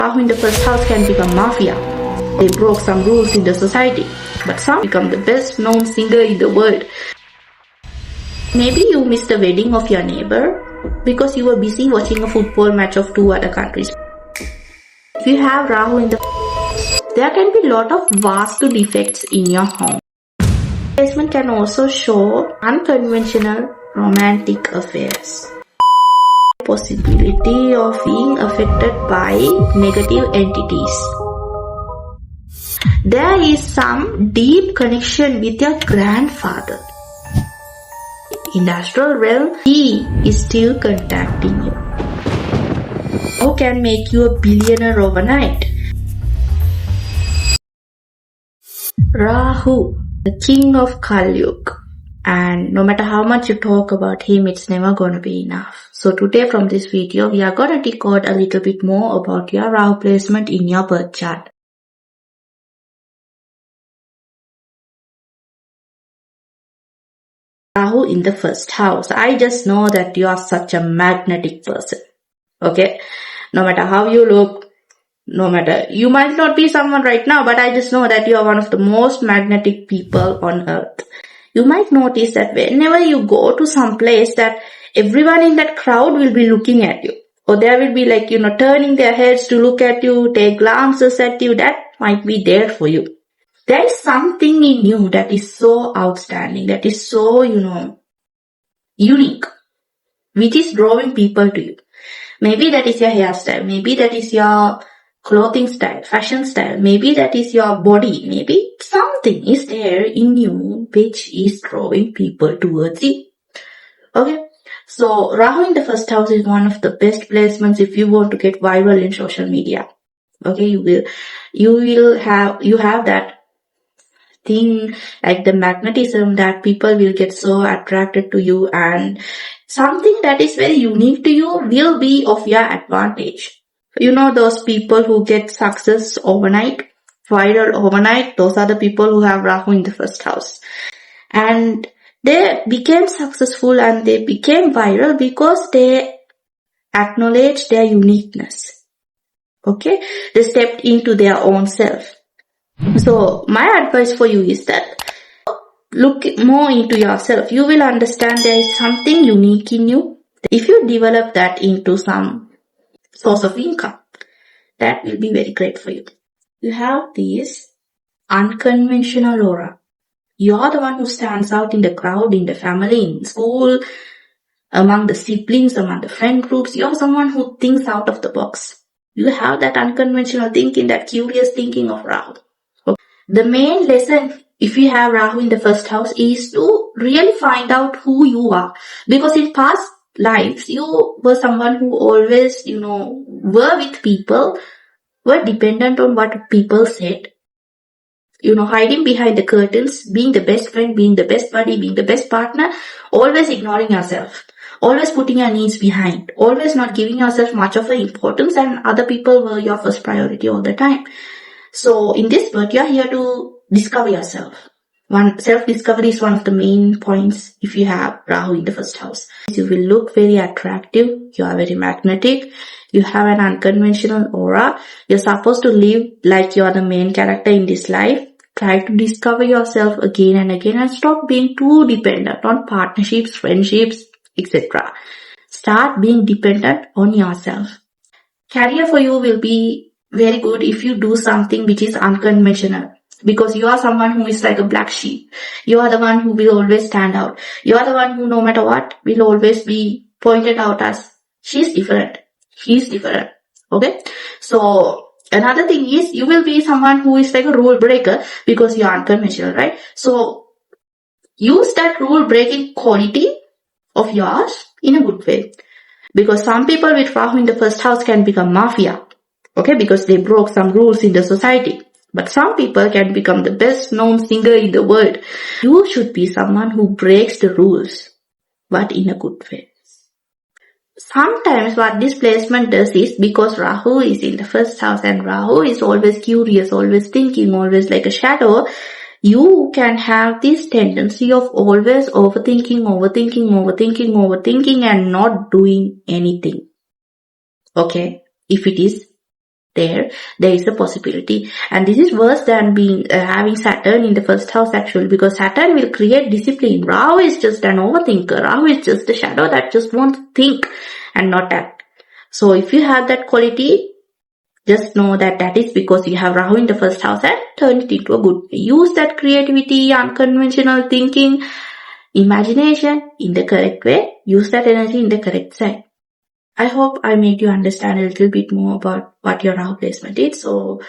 Rahu in the first house can become mafia. They broke some rules in the society, but some become the best known singer in the world. Maybe you missed the wedding of your neighbor because you were busy watching a football match of two other countries. If you have Rahu in the there can be a lot of vastu defects in your home. Placement can also show unconventional romantic affairs. Possibility of being affected by negative entities. There is some deep connection with your grandfather. In the astral realm, he is still contacting you. Who can make you a billionaire overnight? Rahu, the king of Kali Yuga. And no matter how much you talk about him, it's never gonna be enough. So today from this video, we are gonna decode a little bit more about your Rahu placement in your birth chart. Rahu in the first house. I just know that you are such a magnetic person. Okay? No matter how you look, no matter, you might not be someone right now, but I just know that you are one of the most magnetic people on earth. You might notice that whenever you go to some place that everyone in that crowd will be looking at you. Or there will be like, turning their heads to look at you, take glances at you. That might be there for you. There is something in you that is so outstanding, that is so, unique, which is drawing people to you. Maybe that is your hairstyle. Maybe that is your clothing style, fashion style. Maybe that is your body. Maybe something is there in you which is drawing people towards you. Okay. So Rahu in the first house is one of the best placements if you want to get viral in social media. Okay. You have that thing like the magnetism that people will get so attracted to you, and something that is very unique to you will be of your advantage. Those people who get success overnight, viral overnight, those are the people who have Rahu in the first house. And they became successful and they became viral because they acknowledged their uniqueness. Okay? They stepped into their own self. So my advice for you is that look more into yourself. You will understand there is something unique in you. If you develop that into some source of income, that will be very great for you. You have this unconventional aura. You are the one who stands out in the crowd, in the family, in school, among the siblings, among the friend groups. You are someone who thinks out of the box. You have that unconventional thinking, that curious thinking of Rahu. The main lesson, if you have Rahu in the first house, is to really find out who you are. Because in past lives, you were someone who always, were with people, were dependent on what people said. Hiding behind the curtains, being the best friend, being the best buddy, being the best partner, always ignoring yourself, always putting your needs behind, always not giving yourself much of an importance, and other people were your first priority all the time. So in this birth, you are here to discover yourself. Self-discovery is one of the main points if you have Rahu in the first house. You will look very attractive. You are very magnetic. You have an unconventional aura. You're supposed to live like you are the main character in this life. Try to discover yourself again and again and stop being too dependent on partnerships, friendships, etc. Start being dependent on yourself. Career for you will be very good if you do something which is unconventional, because you are someone who is like a black sheep. You are the one who will always stand out. You are the one who, no matter what, will always be pointed out as she's different, he's different. Okay. So another thing is you will be someone who is like a rule breaker because you are unconventional, right? So use that rule breaking quality of yours in a good way, because some people with Rahu in the first house can become mafia. Okay, because they broke some rules in the society. But some people can become the best known singer in the world. You should be someone who breaks the rules, but in a good way. Sometimes what this placement does is, because Rahu is in the first house and Rahu is always curious, always thinking, always like a shadow, you can have this tendency of always overthinking and not doing anything. Okay, if it is there is a possibility. And this is worse than being having Saturn in the first house actually, because Saturn will create discipline. Rahu is just an overthinker. Rahu is just a shadow that just wants to think and not act. So if you have that quality, just know that is because you have Rahu in the first house, and turn it into a good way. Use that creativity, unconventional thinking, imagination in the correct way. Use that energy in the correct side. I hope I made you understand a little bit more about what your Rahu placement is. So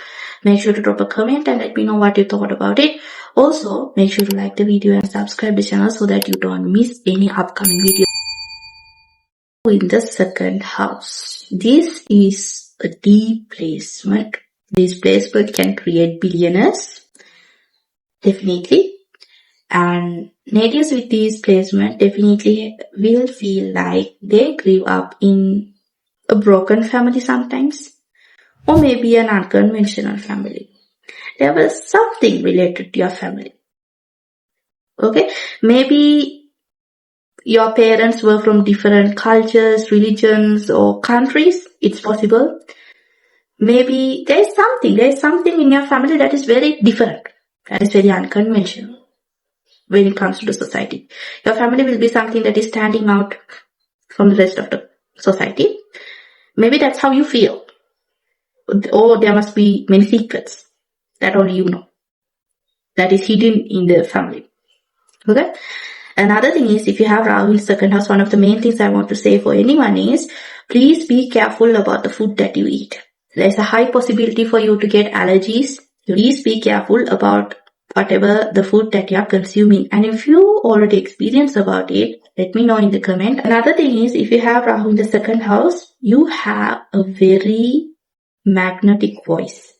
make sure to drop a comment and let me know what you thought about it. Also, make sure to like the video and subscribe the channel so that you don't miss any upcoming videos. In the second house, this is a deep placement. This placement can create billionaires, definitely. And natives with this placement definitely will feel like they grew up in a broken family sometimes, or maybe an unconventional family. There was something related to your family. Okay, maybe your parents were from different cultures, religions, or countries. It's possible. Maybe there's something in your family that is very different, that is very unconventional when it comes to the society. Your family will be something that is standing out from the rest of the society. Maybe that's how you feel. Or there must be many secrets that only you know, that is hidden in the family. Okay? Another thing is, if you have Rahu in second house, one of the main things I want to say for anyone is, please be careful about the food that you eat. There's a high possibility for you to get allergies. Please be careful about whatever the food that you are consuming. And if you already experience about it, let me know in the comment. Another thing is, if you have Rahu in the second house, you have a very magnetic voice.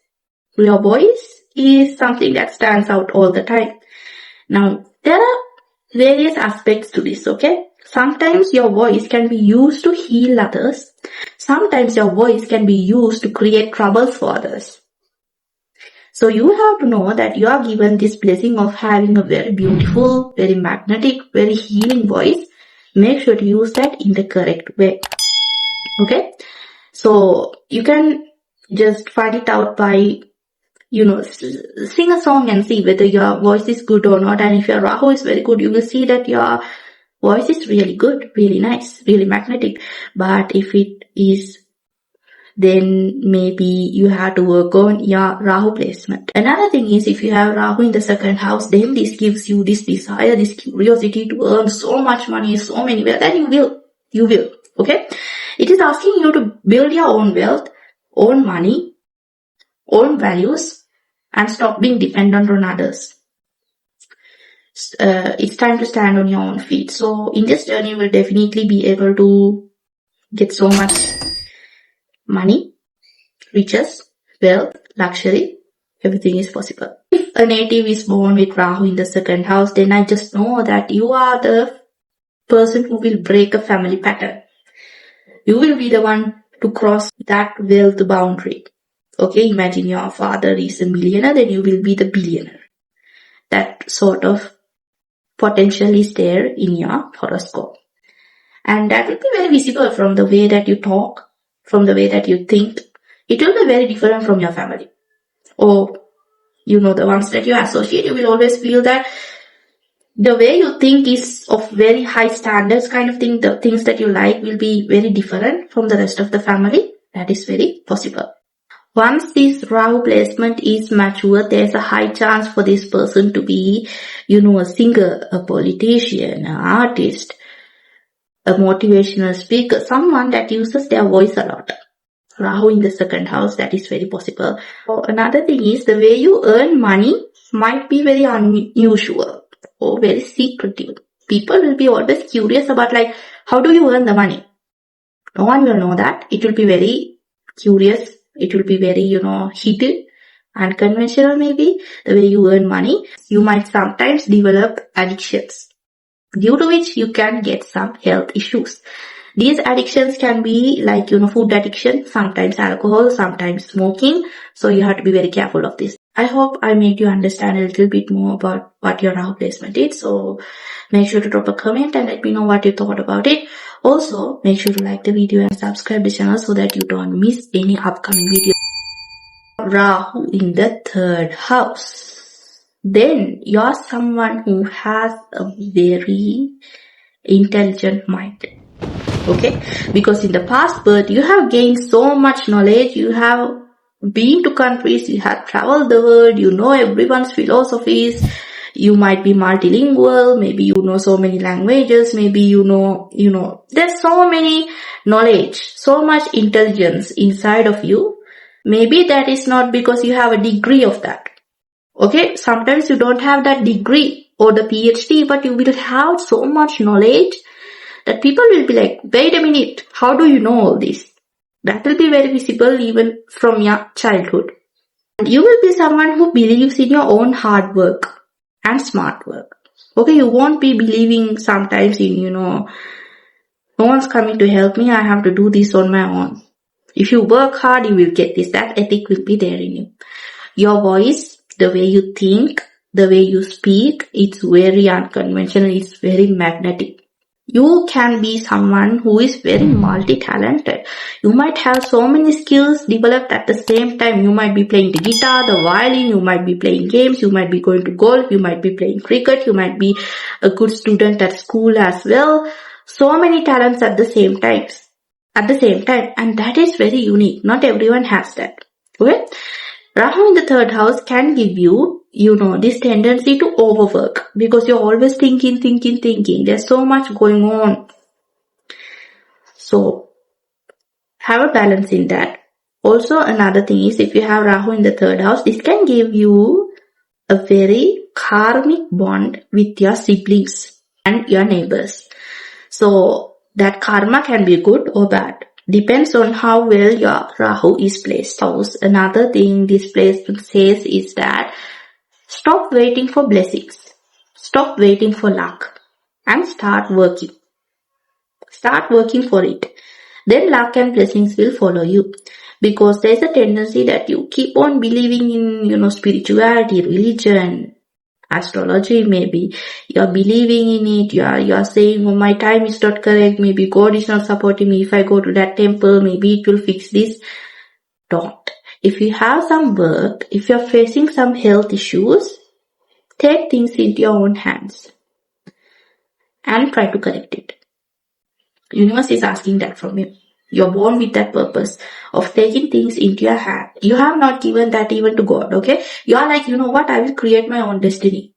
Your voice is something that stands out all the time. Now, there are various aspects to this, okay? Sometimes your voice can be used to heal others. Sometimes your voice can be used to create troubles for others. So you have to know that you are given this blessing of having a very beautiful, very magnetic, very healing voice. Make sure to use that in the correct way. Okay? So you can just find it out by, sing a song and see whether your voice is good or not. And if your Rahu is very good, you will see that your voice is really good, really nice, really magnetic. But if it is, then maybe you have to work on your Rahu placement. Another thing is, if you have Rahu in the second house, then this gives you this desire, this curiosity to earn so much money, so many wealth, and you will, okay? It is asking you to build your own wealth, own money, own values, and stop being dependent on others. It's time to stand on your own feet. So in this journey, you will definitely be able to get so much money, riches, wealth, luxury. Everything is possible. If a native is born with Rahu in the second house, then I just know that you are the person who will break a family pattern. You will be the one to cross that wealth boundary. Okay, imagine your father is a millionaire, then you will be the billionaire. That sort of potential is there in your horoscope. And that will be very visible from the way that you talk, from the way that you think. It will be very different from your family. Or, the ones that you associate, you will always feel that the way you think is of very high standards kind of thing. The things that you like will be very different from the rest of the family. That is very possible. Once this Rahu placement is mature, there's a high chance for this person to be, a singer, a politician, an artist, a motivational speaker, someone that uses their voice a lot. Rahu in the second house, that is very possible. Another thing is, the way you earn money might be very unusual or very secretive. People will be always curious about, how do you earn the money? No one will know that. It will be very curious. It will be very, hidden, unconventional maybe, the way you earn money. You might sometimes develop addictions, due to which you can get some health issues. These addictions can be like, food addiction, sometimes alcohol, sometimes smoking. So you have to be very careful of this. I hope I made you understand a little bit more about what your Rahu placement is. So make sure to drop a comment and let me know what you thought about it. Also, make sure to like the video and subscribe the channel so that you don't miss any upcoming videos. Rahu in the 3rd house, then you're someone who has a very intelligent mind. Okay, because in the past birth you have gained so much knowledge, you have been to countries, you have traveled the world, you know everyone's philosophies, you might be multilingual, maybe you know so many languages, maybe you know, there's so many knowledge, so much intelligence inside of you. Maybe that is not because you have a degree of that. Okay, sometimes you don't have that degree or the PhD, but you will have so much knowledge that people will be like, wait a minute, how do you know all this? That will be very visible even from your childhood. And you will be someone who believes in your own hard work and smart work. Okay, you won't be believing sometimes in, no one's coming to help me, I have to do this on my own. If you work hard, you will get this. That ethic will be there in you. Your voice, the way you think, the way you speak, it's very unconventional, it's very magnetic. You can be someone who is very multi-talented. You might have so many skills developed at the same time. You might be playing the guitar, the violin, you might be playing games, you might be going to golf, you might be playing cricket, you might be a good student at school as well. So many talents at the same time. And that is very unique. Not everyone has that. Okay? Rahu in the 3rd house can give you, this tendency to overwork because you're always thinking. There's so much going on. So, have a balance in that. Also, another thing is if you have Rahu in the 3rd house, this can give you a very karmic bond with your siblings and your neighbors. So, that karma can be good or bad. Depends on how well your Rahu is placed. Another thing this placement says is that stop waiting for blessings. Stop waiting for luck. And start working. Start working for it. Then luck and blessings will follow you. Because there's a tendency that you keep on believing in, spirituality, religion, astrology maybe. You're believing in it. You're saying, oh, my time is not correct. Maybe God is not supporting me. If I go to that temple, maybe it will fix this. Don't. If you have some work, if you're facing some health issues, take things into your own hands and try to correct it. Universe is asking that from you. You're born with that purpose of taking things into your hand. You have not given that even to God, okay? You're like, you know what? I will create my own destiny.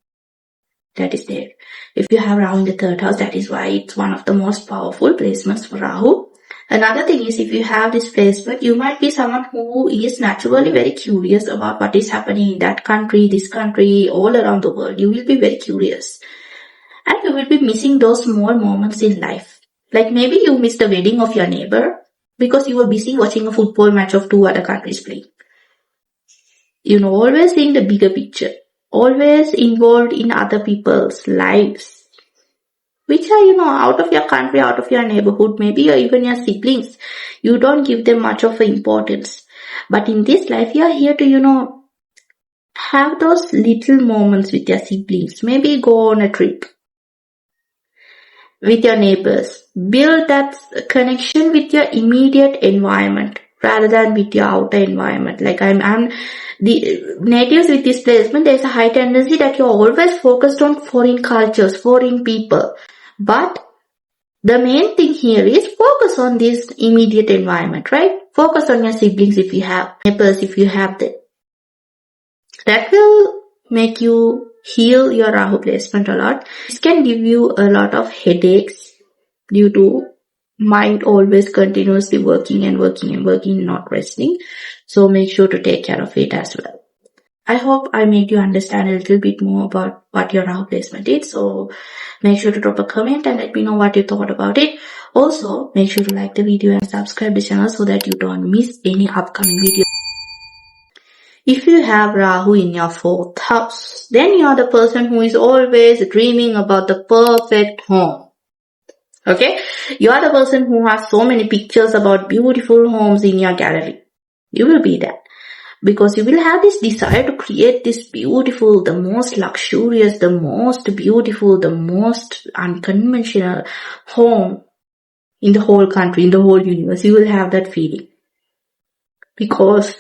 That is there. If you have Rahu in the 3rd house, that is why it's one of the most powerful placements for Rahu. Another thing is if you have this placement, you might be someone who is naturally very curious about what is happening in that country, this country, all around the world. You will be very curious. And you will be missing those small moments in life. Like maybe you missed the wedding of your neighbor because you were busy watching a football match of 2 other countries playing. Always seeing the bigger picture. Always involved in other people's lives. Which are, out of your country, out of your neighborhood, maybe even your siblings. You don't give them much of importance. But in this life, you are here to, have those little moments with your siblings. Maybe go on a trip with your neighbors. Build that connection with your immediate environment rather than with your outer environment. Like I'm the natives with this placement, there's a high tendency that you're always focused on foreign cultures, foreign people. But the main thing here is focus on this immediate environment, right? Focus on your siblings if you have, neighbors if you have them. That will make you heal your Rahu placement a lot. This can give you a lot of headaches due to mind always continuously working, not resting. So make sure to take care of it as well. I hope I made you understand a little bit more about what your Rahu placement is. So make sure to drop a comment and let me know what you thought about it. Also, make sure to like the video and subscribe the channel so that you don't miss any upcoming videos. If you have Rahu in your 4th house, then you are the person who is always dreaming about the perfect home. Okay? You are the person who has so many pictures about beautiful homes in your gallery. You will be that. Because you will have this desire to create this beautiful, the most luxurious, the most beautiful, the most unconventional home in the whole country, in the whole universe. You will have that feeling. Because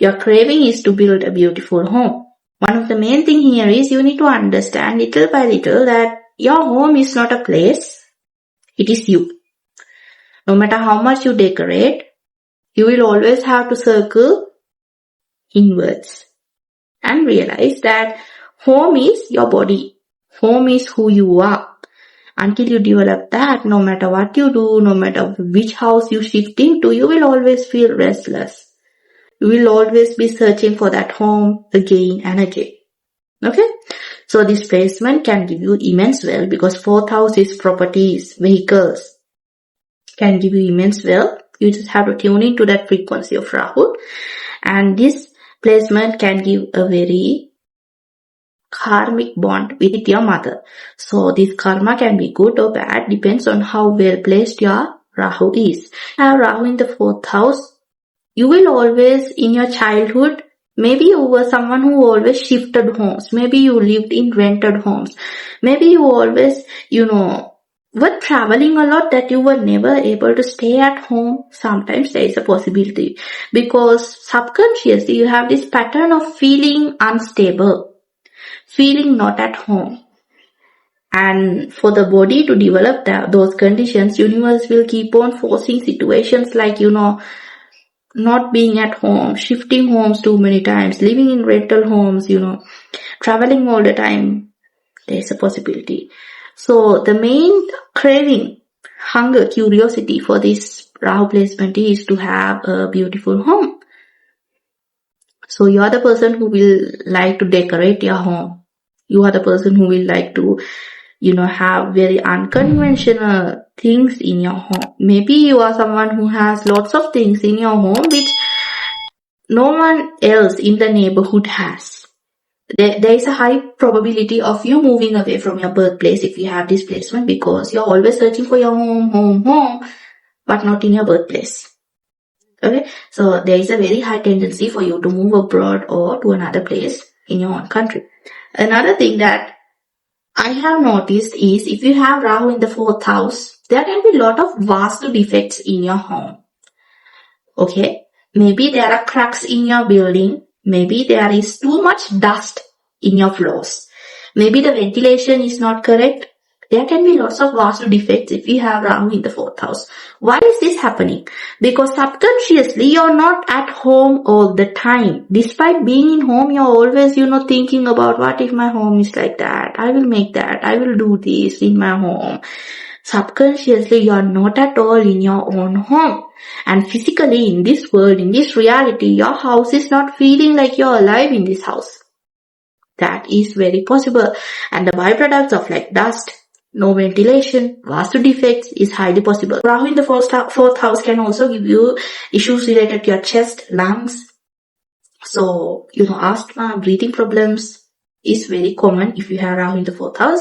Your craving is to build a beautiful home. One of the main thing here is you need to understand little by little that your home is not a place, it is you. No matter how much you decorate, you will always have to circle inwards and realize that home is your body. Home is who you are. Until you develop that, no matter what you do, no matter which house you shift into, you will always feel restless. You will always be searching for that home again and again. Okay? So this placement can give you immense wealth because 4th house is properties, vehicles. Can give you immense wealth. You just have to tune into that frequency of Rahu. And this placement can give a very karmic bond with your mother. So this karma can be good or bad, depends on how well placed your Rahu is. Have Rahu in the 4th house, you will always in your childhood, maybe you were someone who always shifted homes. Maybe you lived in rented homes. Maybe you always, were traveling a lot that you were never able to stay at home. Sometimes there is a possibility because subconsciously you have this pattern of feeling unstable, feeling not at home. And for the body to develop those conditions, universe will keep on forcing situations like, not being at home, shifting homes too many times, living in rental homes, traveling all the time. There's a possibility. So the main craving, hunger, curiosity for this Rahu placement is to have a beautiful home. So you are the person who will like to decorate your home. You are the person who will like to, have very unconventional things in your home. Maybe you are someone who has lots of things in your home which no one else in the neighborhood has. There is a high probability of you moving away from your birthplace if you have this placement because you're always searching for your home, but not in your birthplace. Okay, so there is a very high tendency for you to move abroad or to another place in your own country. Another thing that I have noticed is if you have Rahu in the 4th house, there can be a lot of vastu defects in your home. Okay, maybe there are cracks in your building. Maybe there is too much dust in your floors. Maybe the ventilation is not correct. There can be lots of vastu defects if you have Rahu in the 4th house. Why is this happening? Because subconsciously you're not at home all the time. Despite being in home, you're always, thinking about what if my home is like that? I will make that. I will do this in my home. Subconsciously, you're not at all in your own home. And physically in this world, in this reality, your house is not feeling like you're alive in this house. That is very possible. And the byproducts of like dust, no ventilation, vastu defects is highly possible. Rahu in the 4th house can also give you issues related to your chest, lungs. So, asthma, breathing problems is very common if you have Rahu in the 4th house.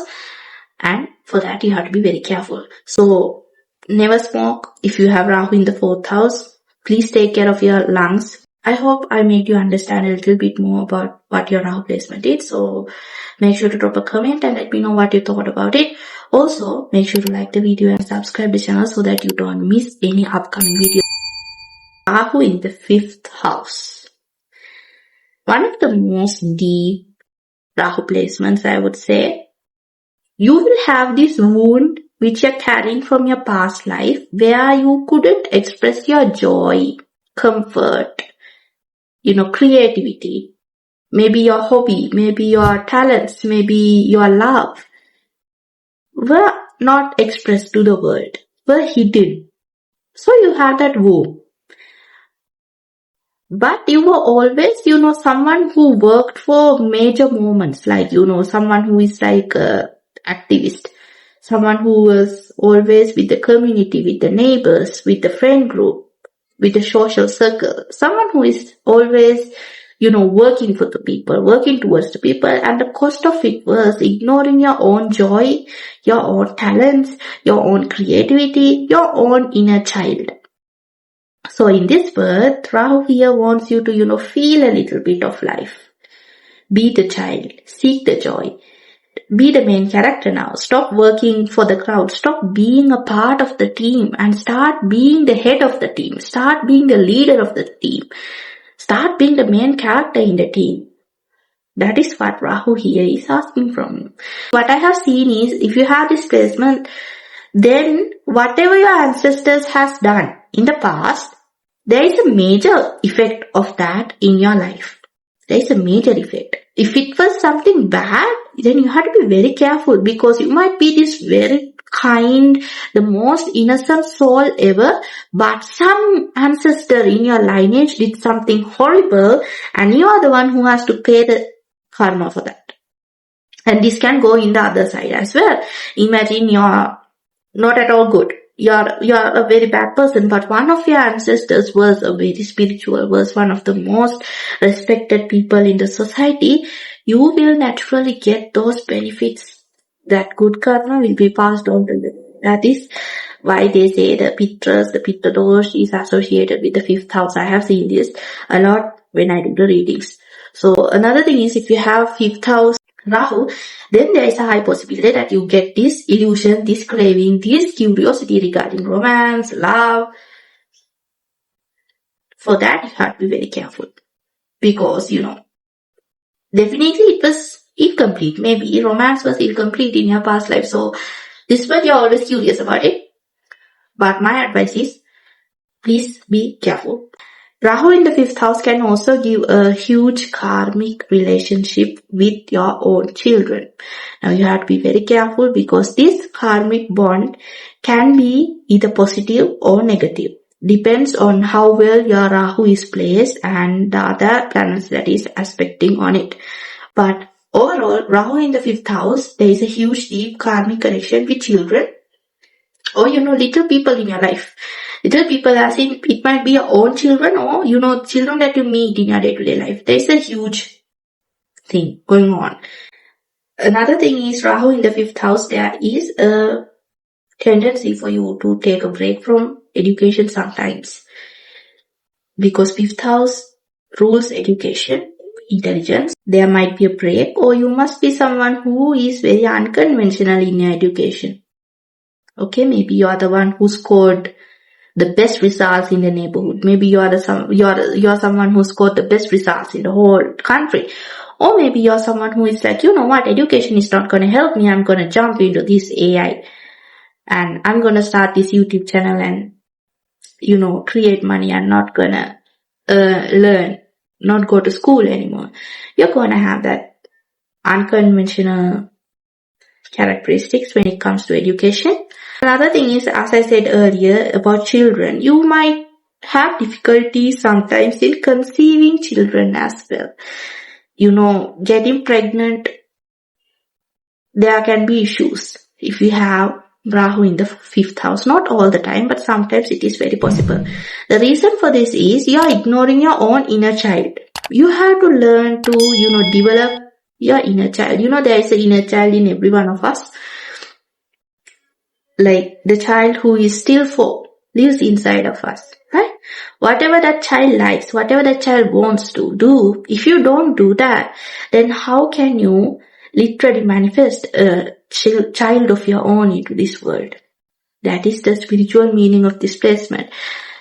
And for that, you have to be very careful. So, never smoke if you have Rahu in the 4th house. Please take care of your lungs. I hope I made you understand a little bit more about what your Rahu placement is. So, make sure to drop a comment and let me know what you thought about it. Also, make sure to like the video and subscribe the channel so that you don't miss any upcoming videos. Rahu in the 5th house. One of the most deep Rahu placements, I would say. You will have this wound which you're carrying from your past life where you couldn't express your joy, comfort, creativity, maybe your hobby, maybe your talents, maybe your love were not expressed to the world, were hidden. So you have that wound. But you were always, someone who worked for major moments, like, someone who is like a activist, someone who was always with the community, with the neighbors, with the friend group, with the social circle, someone who is always, working for the people, working towards the people, and the cost of it was ignoring your own joy, your own talents, your own creativity, your own inner child. So in this birth, Rahu here wants you to, feel a little bit of life. Be the child, seek the joy. Be the main character now. Stop working for the crowd. Stop being a part of the team and start being the head of the team. Start being the leader of the team. Start being the main character in the team. That is what Rahu here is asking from you. What I have seen is, if you have this placement, then whatever your ancestors has done in the past, there is a major effect of that in your life. There is a major effect. If it was something bad, then you have to be very careful, because you might be this very kind, the most innocent soul ever, but some ancestor in your lineage did something horrible and you are the one who has to pay the karma for that. And this can go in the other side as well. Imagine you're not at all good. You're a very bad person, but one of your ancestors was a very spiritual, was one of the most respected people in the society. You will naturally get those benefits. That good karma will be passed on to them. That is why they say the Pitras, the Pitta dosh is associated with the 5th house. I have seen this a lot when I do the readings. So another thing is, if you have 5th house Rahu, then there is a high possibility that you get this illusion, this craving, this curiosity regarding romance, love. For that, you have to be very careful. Because, definitely it was incomplete. Maybe romance was incomplete in your past life. So, this is what you're always curious about it. But my advice is, please be careful. Rahu in the 5th house can also give a huge karmic relationship with your own children. Now you have to be very careful, because this karmic bond can be either positive or negative. Depends on how well your Rahu is placed and the other planets that is aspecting on it. But overall, Rahu in the 5th house, there is a huge deep karmic connection with children, or little people in your life. Little people, as in, it might be your own children, or children that you meet in your day-to-day life. There's a huge thing going on. Another thing is, Rahu in the 5th house, there is a tendency for you to take a break from education sometimes, because 5th house rules education, intelligence. There might be a break, or you must be someone who is very unconventional in your education. Okay, maybe you are the one who scored the best results in the neighborhood. Maybe you're someone who scored the best results in the whole country. Or maybe you're someone who is like, education is not going to help me. I'm going to jump into this AI and I'm going to start this YouTube channel and, create money. I'm not going to learn, not go to school anymore. You're going to have that unconventional characteristics when it comes to education. Another thing is, as I said earlier about children, you might have difficulties sometimes in conceiving children as well. Getting pregnant, there can be issues if you have Rahu in the 5th house. Not all the time, but sometimes it is very possible. The reason for this is, you are ignoring your own inner child. You have to learn to, develop your inner child. There is an inner child in every one of us. Like the child who is still 4 lives inside of us, right? Whatever that child likes, whatever that child wants to do, if you don't do that, then how can you literally manifest a child of your own into this world? That is the spiritual meaning of this placement.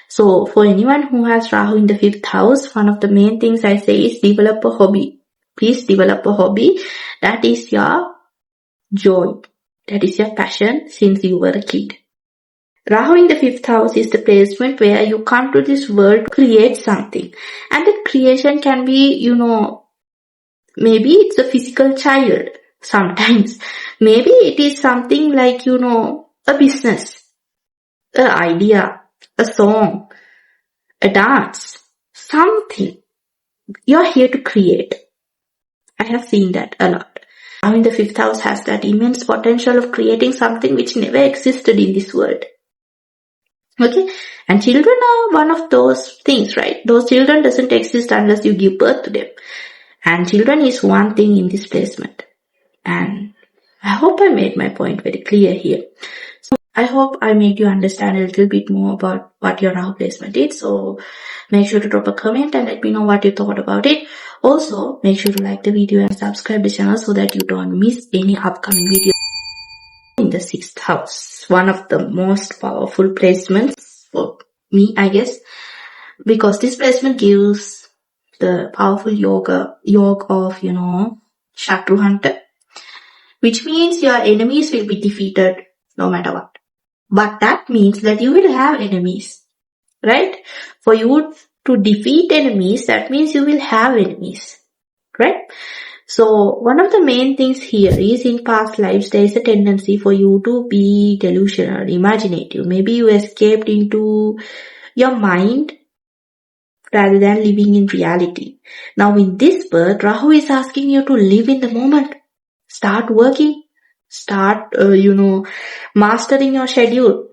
So for anyone who has Rahu in the 5th house, one of the main things I say is develop a hobby. Please develop a hobby. That is your joy. That is your passion since you were a kid. Rahu in the 5th house is the placement where you come to this world to create something. And the creation can be, maybe it's a physical child sometimes. Maybe it is something like, a business, an idea, a song, a dance, something. You're here to create. I have seen that a lot. The 5th house has that immense potential of creating something which never existed in this world. Okay? And children are one of those things, right? Those children doesn't exist unless you give birth to them. And children is one thing in this placement. And I hope I made my point very clear here. So I hope I made you understand a little bit more about what your Rahu placement is. So make sure to drop a comment and let me know what you thought about it. Also, make sure to like the video and subscribe the channel so that you don't miss any upcoming videos. In the 6th house, one of the most powerful placements for me, I guess, because this placement gives the powerful yoga of, Shatru Hunter, which means your enemies will be defeated no matter what. But that means that you will have enemies, right? For you to defeat enemies, that means you will have enemies, right? So one of the main things here is in past lives, there is a tendency for you to be delusional, imaginative. Maybe you escaped into your mind rather than living in reality. Now in this birth, Rahu is asking you to live in the moment. Start working. Start, mastering your schedule.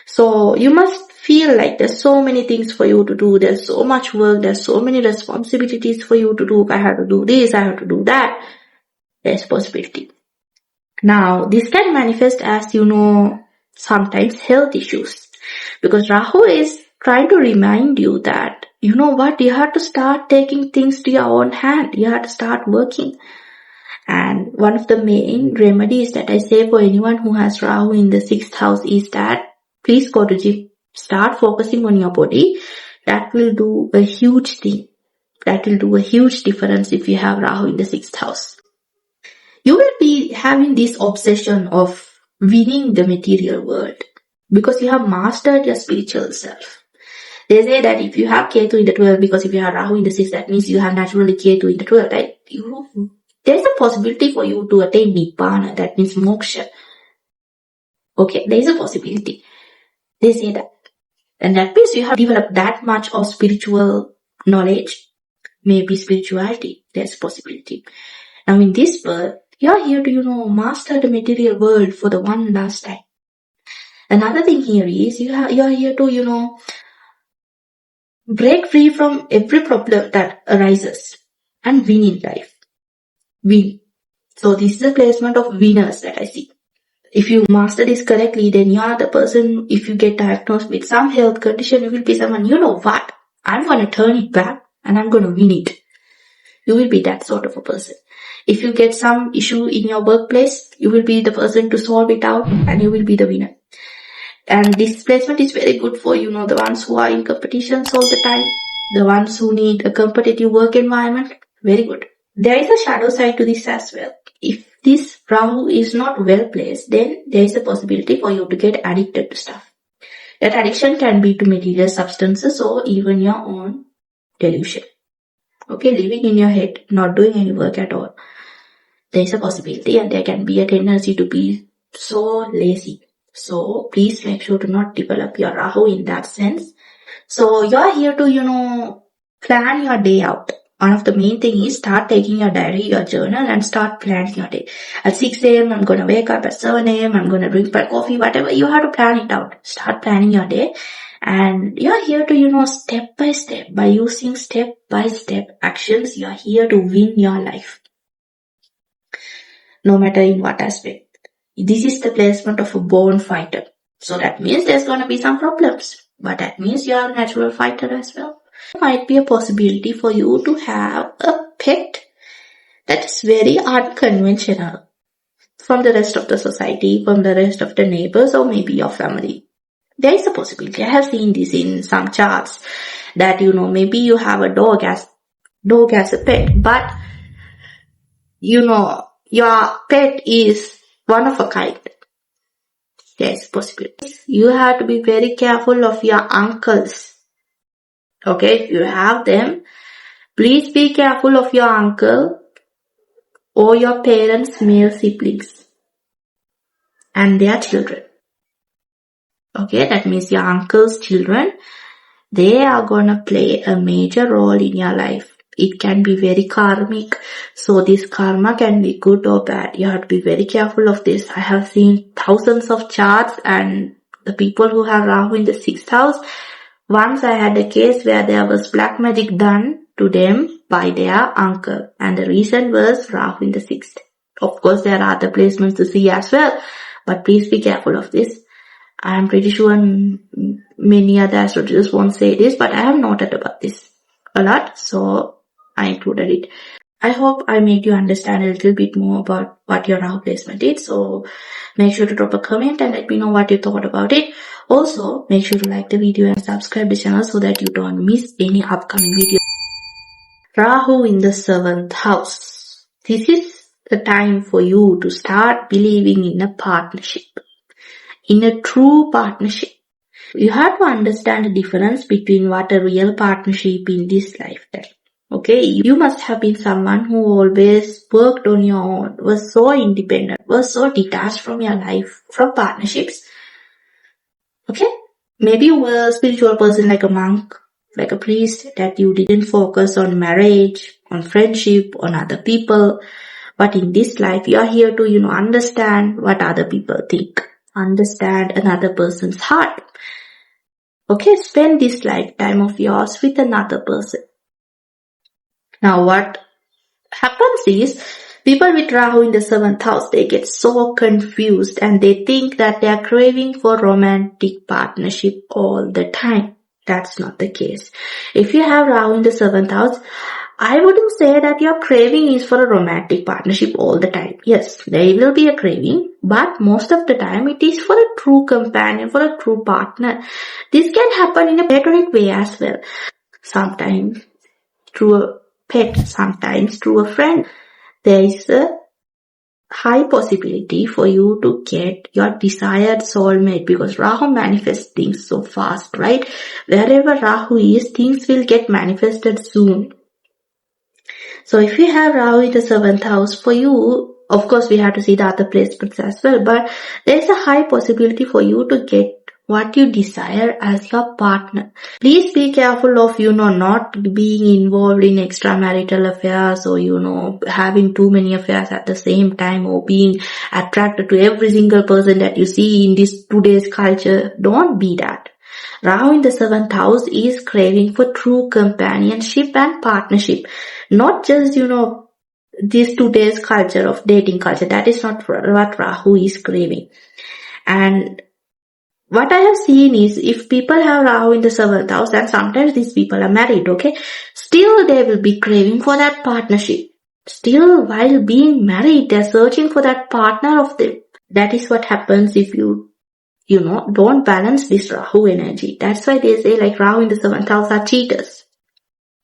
So you must feel like there's so many things for you to do. There's so much work. There's so many responsibilities for you to do. I have to do this. I have to do that. There's possibility. Now, this can manifest as, sometimes health issues. Because Rahu is trying to remind you that, you know what, you have to start taking things to your own hand. You have to start working. And one of the main remedies that I say for anyone who has Rahu in the 6th house is that please go to gym. Start focusing on your body. That will do a huge thing. That will do a huge difference if you have Rahu in the 6th house. You will be having this obsession of winning the material world because you have mastered your spiritual self. They say that if you have Ketu in the 12th, because if you have Rahu in the 6th, that means you have naturally Ketu in the 12th, right? There's a possibility for you to attain Nibbana, that means moksha. Okay, there is a possibility. They say that. And that means you have developed that much of spiritual knowledge, maybe spirituality. There's a possibility. Now in this birth, you're here to, master the material world for the one last time. Another thing here is you're here to, break free from every problem that arises and win in life. Win. So this is a placement of winners that I see. If you master this correctly, then you are the person, if you get diagnosed with some health condition, you will be someone, you know what, I'm going to turn it back and I'm going to win it. You will be that sort of a person. If you get some issue in your workplace, you will be the person to solve it out and you will be the winner. And this placement is very good for, the ones who are in competitions all the time, the ones who need a competitive work environment. Very good. There is a shadow side to this as well. If this Rahu is not well placed, then there is a possibility for you to get addicted to stuff. That addiction can be to material substances or even your own delusion. Okay, living in your head, not doing any work at all. There is a possibility and there can be a tendency to be so lazy. So please make sure to not develop your Rahu in that sense. So you're here to, plan your day out. One of the main thing is start taking your diary, your journal and start planning your day. At 6 a.m. I'm going to wake up, at 7 a.m. I'm going to drink my coffee, whatever. You have to plan it out. Start planning your day. And you're here to, step by step, by using step by step actions, you're here to win your life. No matter in what aspect. This is the placement of a born fighter. So that means there's going to be some problems. But that means you're a natural fighter as well. There might be a possibility for you to have a pet that is very unconventional from the rest of the society, from the rest of the neighbors or maybe your family. There is a possibility. I have seen this in some charts that, maybe you have a dog as a pet, but, your pet is one of a kind. There's possibilities. You have to be very careful of your uncles. Okay, if you have them, please be careful of your uncle or your parents' male siblings and their children. Okay, that means your uncle's children, they are gonna play a major role in your life. It can be very karmic. So this karma can be good or bad. You have to be very careful of this. I have seen thousands of charts and the people who have Rahu in the 6th house. Once I had a case where there was black magic done to them by their uncle. And the reason was Rahu in the 6th. Of course, there are other placements to see as well. But please be careful of this. I am pretty sure many other astrologers won't say this, but I have noted about this a lot. So I included it. I hope I made you understand a little bit more about what your Rahu placement is. So make sure to drop a comment and let me know what you thought about it. Also, make sure to like the video and subscribe the channel so that you don't miss any upcoming videos. Rahu in the 7th house. This is the time for you to start believing in a partnership, in a true partnership. You have to understand the difference between what a real partnership in this lifetime. Okay, you must have been someone who always worked on your own, was so independent, was so detached from your life, from partnerships. Okay, maybe you were a spiritual person like a monk, like a priest, that you didn't focus on marriage, on friendship, on other people. But in this life, you are here to, understand what other people think, understand another person's heart. Okay, spend this lifetime of yours with another person. Now what happens is, people with Rahu in the 7th house, they get so confused and they think that they are craving for romantic partnership all the time. That's not the case. If you have Rahu in the 7th house, I wouldn't say that your craving is for a romantic partnership all the time. Yes, there will be a craving, but most of the time it is for a true companion, for a true partner. This can happen in a platonic way as well. Sometimes through a pet, sometimes through a friend. There is a high possibility for you to get your desired soulmate, because Rahu manifests things so fast, right? Wherever Rahu is, things will get manifested soon. So if you have Rahu in the 7th house, for you, of course we have to see the other placements as well, but there is a high possibility for you to get what you desire as your partner. Please be careful of, not being involved in extramarital affairs or, having too many affairs at the same time, or being attracted to every single person that you see in this today's culture. Don't be that. Rahu in the 7th house is craving for true companionship and partnership. Not just, this today's culture of dating culture. That is not what Rahu is craving. And what I have seen is, if people have Rahu in the 7th house, and sometimes these people are married, okay, still they will be craving for that partnership. Still, while being married, they're searching for that partner of them. That is what happens if you don't balance this Rahu energy. That's why they say like Rahu in the 7th house are cheaters.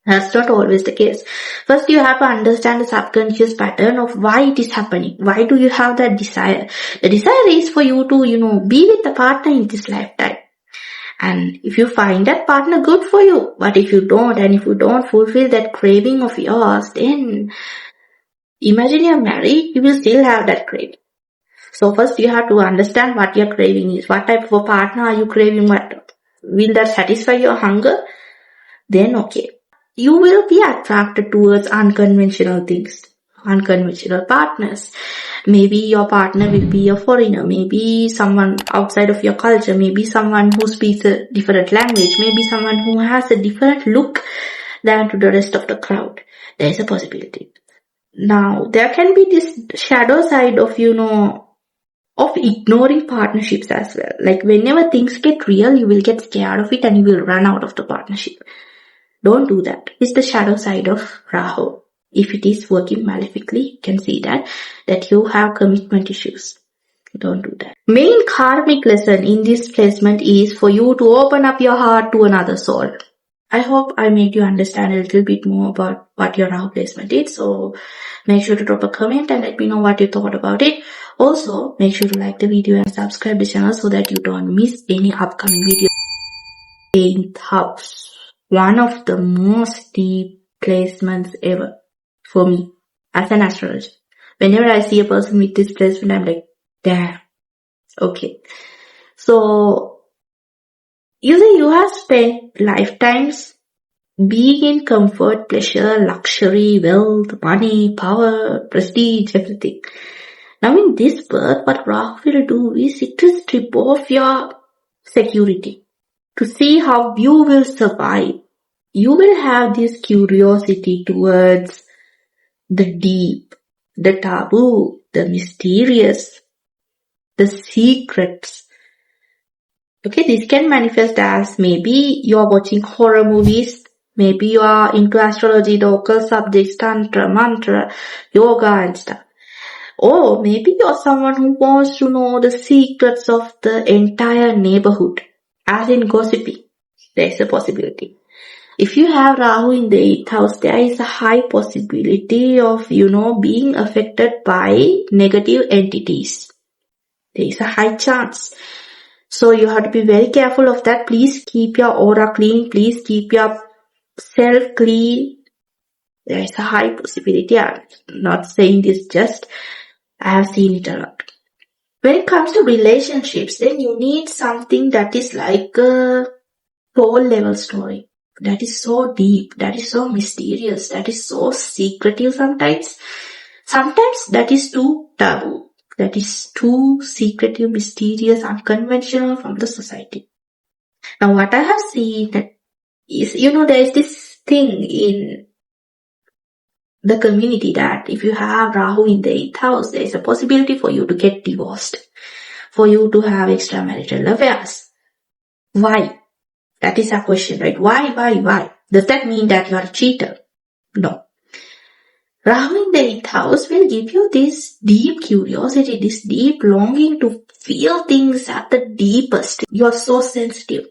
That's not always the case. First, you have to understand the subconscious pattern of why it is happening. Why do you have that desire? The desire is for you to, be with the partner in this lifetime. And if you find that partner, good for you. But if you don't, and if you don't fulfill that craving of yours, then imagine you're married, you will still have that craving. So first you have to understand what your craving is. What type of a partner are you craving? What will that satisfy your hunger? Then okay. You will be attracted towards unconventional things, unconventional partners. Maybe your partner will be a foreigner, maybe someone outside of your culture, maybe someone who speaks a different language, maybe someone who has a different look than to the rest of the crowd. There is a possibility. Now, there can be this shadow side of, of ignoring partnerships as well. Like whenever things get real, you will get scared of it and you will run out of the partnership. Don't do that. It's the shadow side of Rahu. If it is working malefically, you can see that you have commitment issues. Don't do that. Main karmic lesson in this placement is for you to open up your heart to another soul. I hope I made you understand a little bit more about what your Rahu placement is. So make sure to drop a comment and let me know what you thought about it. Also, make sure to like the video and subscribe to the channel so that you don't miss any upcoming videos. 8th house. One of the most deep placements ever for me as an astrologer. Whenever I see a person with this placement, I'm like, damn. Okay. So, you have spent lifetimes being in comfort, pleasure, luxury, wealth, money, power, prestige, everything. Now in this birth, what Rahu will do is it will strip off your security to see how you will survive. You will have this curiosity towards the deep, the taboo, the mysterious, the secrets. Okay, this can manifest as maybe you are watching horror movies, maybe you are into astrology, the occult subjects, tantra, mantra, yoga and stuff. Or maybe you're someone who wants to know the secrets of the entire neighborhood, as in gossiping. There's a possibility. If you have Rahu in the 8th house, there is a high possibility of, being affected by negative entities. There is a high chance. So you have to be very careful of that. Please keep your aura clean. Please keep your self clean. There is a high possibility. I'm not saying this just, I have seen it a lot. When it comes to relationships, then you need something that is like a soul level story. That is so deep, that is so mysterious, that is so secretive sometimes. Sometimes that is too taboo. That is too secretive, mysterious, unconventional from the society. Now what I have seen is, there is this thing in the community that if you have Rahu in the 8th house, there is a possibility for you to get divorced, for you to have extramarital affairs. Why? That is a question, right? Why? Does that mean that you are a cheater? No. Rahu in the 8th house will give you this deep curiosity, this deep longing to feel things at the deepest. You are so sensitive.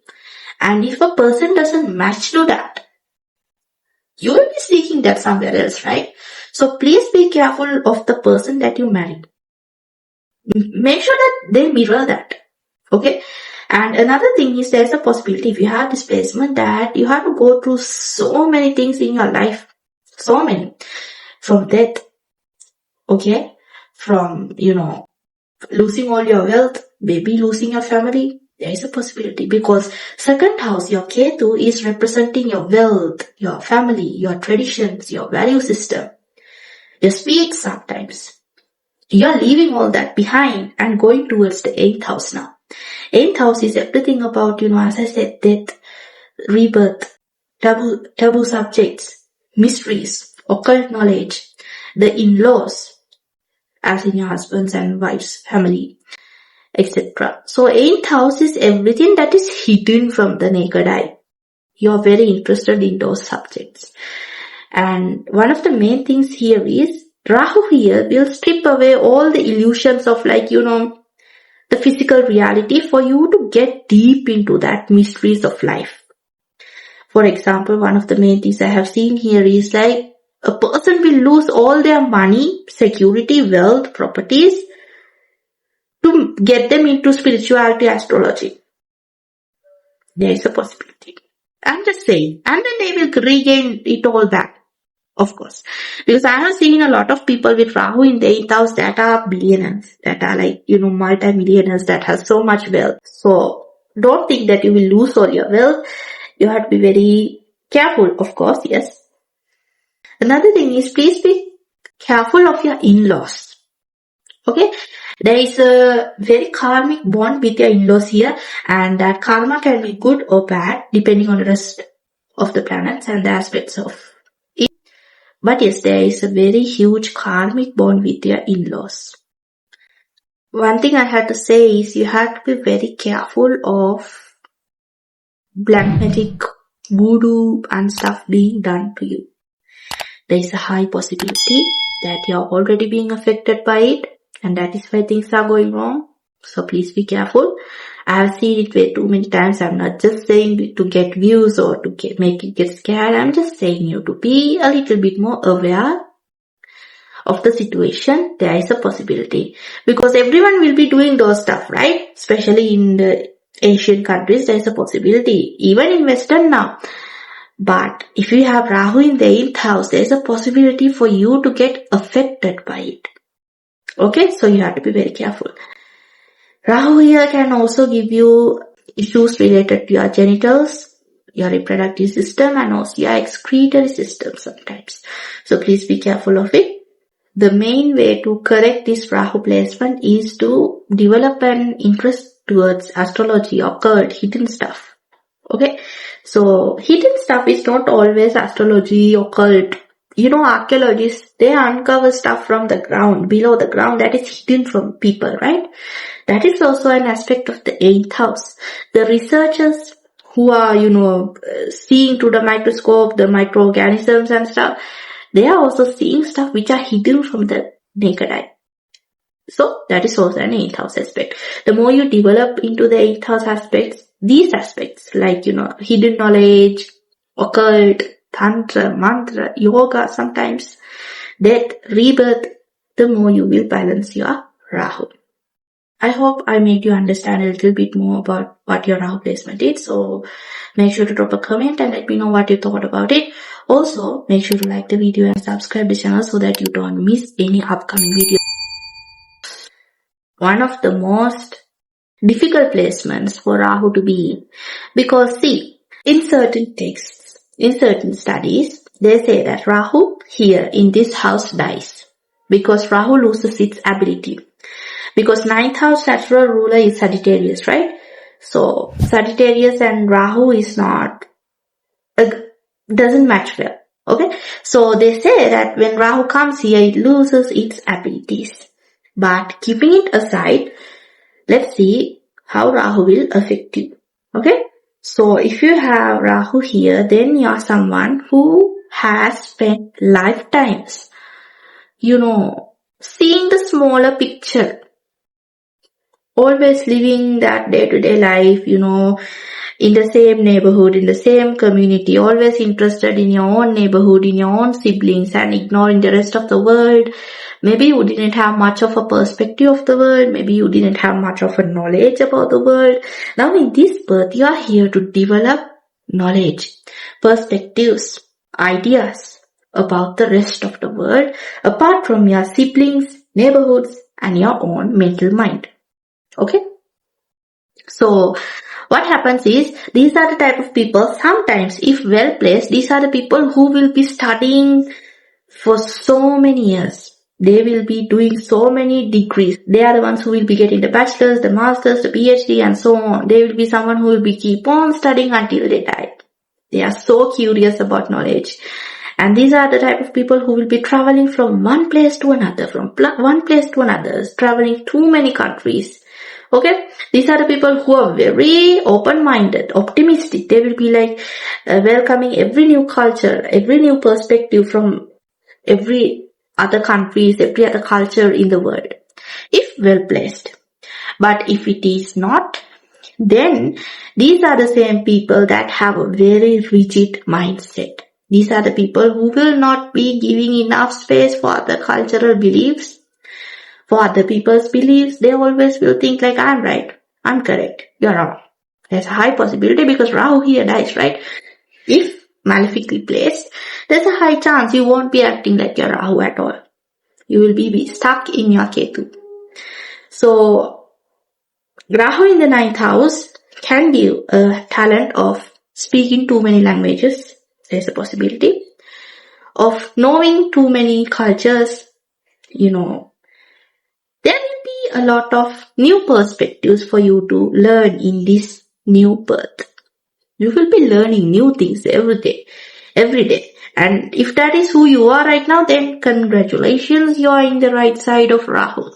And if a person doesn't match to that, you will be seeking that somewhere else, right? So please be careful of the person that you marry. Make sure that they mirror that. Okay? And another thing is there's a possibility if you have displacement that you have to go through so many things in your life. So many. From death. Okay? From, losing all your wealth, maybe losing your family. There is a possibility because second house, your Ketu, is representing your wealth, your family, your traditions, your value system, your speech sometimes. You're leaving all that behind and going towards the 8th house now. 8th house is everything about, as I said, death, rebirth, taboo subjects, mysteries, occult knowledge, the in-laws, as in your husband's and wife's family, etc. So 8th house is everything that is hidden from the naked eye. You're very interested in those subjects. And one of the main things here is Rahu here will strip away all the illusions of the physical reality for you to get deep into that mysteries of life. For example, one of the main things I have seen here is like a person will lose all their money, security, wealth, properties to get them into spirituality, astrology. There is a possibility. I'm just saying. And then they will regain it all back. Of course. Because I have seen a lot of people with Rahu in the 8th house that are billionaires, that are multi-millionaires, that have so much wealth. So don't think that you will lose all your wealth. You have to be very careful, of course, yes. Another thing is please be careful of your in-laws. Okay? There is a very karmic bond with your in-laws here, and that karma can be good or bad depending on the rest of the planets and the aspects of it. But yes, there is a very huge karmic bond with your in-laws. One thing I have to say is you have to be very careful of black magic, voodoo and stuff being done to you. There is a high possibility that you are already being affected by it, and that is why things are going wrong. So please be careful. I have seen it way too many times. I'm not just saying to get views or to make you get scared. I'm just saying you to be a little bit more aware of the situation. There is a possibility. Because everyone will be doing those stuff, right? Especially in the Asian countries, there is a possibility. Even in Western now. But if you have Rahu in the 8th house, there is a possibility for you to get affected by it. Okay, so you have to be very careful. Rahu here can also give you issues related to your genitals, your reproductive system, and also your excretory system sometimes. So please be careful of it. The main way to correct this Rahu placement is to develop an interest towards astrology, occult, hidden stuff. Okay, so hidden stuff is not always astrology, occult. Archaeologists, they uncover stuff from the ground, below the ground, that is hidden from people, right? That is also an aspect of the 8th house. The researchers who are, seeing through the microscope, the microorganisms and stuff, they are also seeing stuff which are hidden from the naked eye. So that is also an 8th house aspect. The more you develop into the 8th house aspects, these aspects like, hidden knowledge, occult, tantra, mantra, yoga, sometimes death, rebirth, the more you will balance your Rahu. I hope I made you understand a little bit more about what your Rahu placement is. So make sure to drop a comment and let me know what you thought about it. Also, make sure to like the video and subscribe the channel so that you don't miss any upcoming videos. One of the most difficult placements for Rahu to be in. Because see, in certain texts, in certain studies, they say that Rahu here in this house dies. Because Rahu loses its ability. Because 9th house natural ruler is Sagittarius, right? So Sagittarius and Rahu is not, doesn't match well. Okay? So they say that when Rahu comes here, it loses its abilities. But keeping it aside, let's see how Rahu will affect you. Okay? So if you have Rahu here, then you're someone who has spent lifetimes, seeing the smaller picture. Always living that day-to-day life, in the same neighborhood, in the same community, always interested in your own neighborhood, in your own siblings and ignoring the rest of the world. Maybe you didn't have much of a perspective of the world. Maybe you didn't have much of a knowledge about the world. Now in this birth, you are here to develop knowledge, perspectives, ideas about the rest of the world, apart from your siblings, neighborhoods and your own mental mind. Okay? So, what happens is, these are the type of people, sometimes if well placed, these are the people who will be studying for so many years. They will be doing so many degrees. They are the ones who will be getting the bachelor's, the master's, the PhD and so on. They will be someone who will be keep on studying until they die. They are so curious about knowledge. And these are the type of people who will be traveling from one place to another, traveling too many countries. Okay, these are the people who are very open-minded, optimistic. They will be like welcoming every new culture, every new perspective from every other countries, every other culture in the world, if well placed. But if it is not, then these are the same people that have a very rigid mindset. These are the people who will not be giving enough space for other cultural beliefs. For other people's beliefs, they always will think like, I'm right, I'm correct, you're wrong. There's a high possibility because Rahu here dies, right? If malefically placed, there's a high chance you won't be acting like your Rahu at all. You will be stuck in your Ketu. So, Rahu in the 9th house can give a talent of speaking too many languages. There's a possibility of knowing too many cultures, There will be a lot of new perspectives for you to learn in this new birth. You will be learning new things every day. And if that is who you are right now, then congratulations, you are in the right side of Rahu.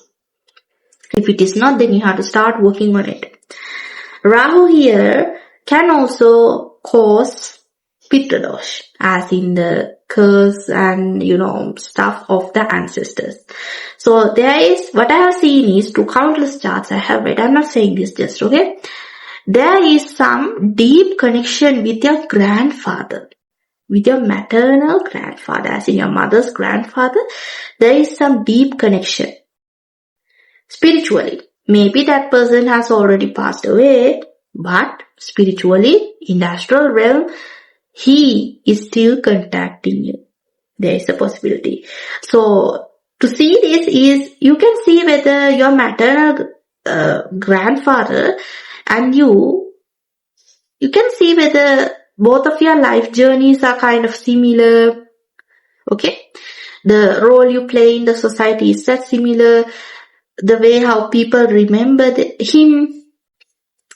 If it is not, then you have to start working on it. Rahu here can also cause Pitta dosh, as in the curse and, stuff of the ancestors. So there is, what I have seen is, through countless charts I have read, I'm not saying this just, okay? There is some deep connection with your grandfather, with your maternal grandfather, as in your mother's grandfather. There is some deep connection. Spiritually, maybe that person has already passed away, but spiritually, in the astral realm, he is still contacting you. There is a possibility. So, to see this is, you can see whether your maternal grandfather and you can see whether both of your life journeys are kind of similar. Okay? The role you play in the society is that similar. The way how people remember him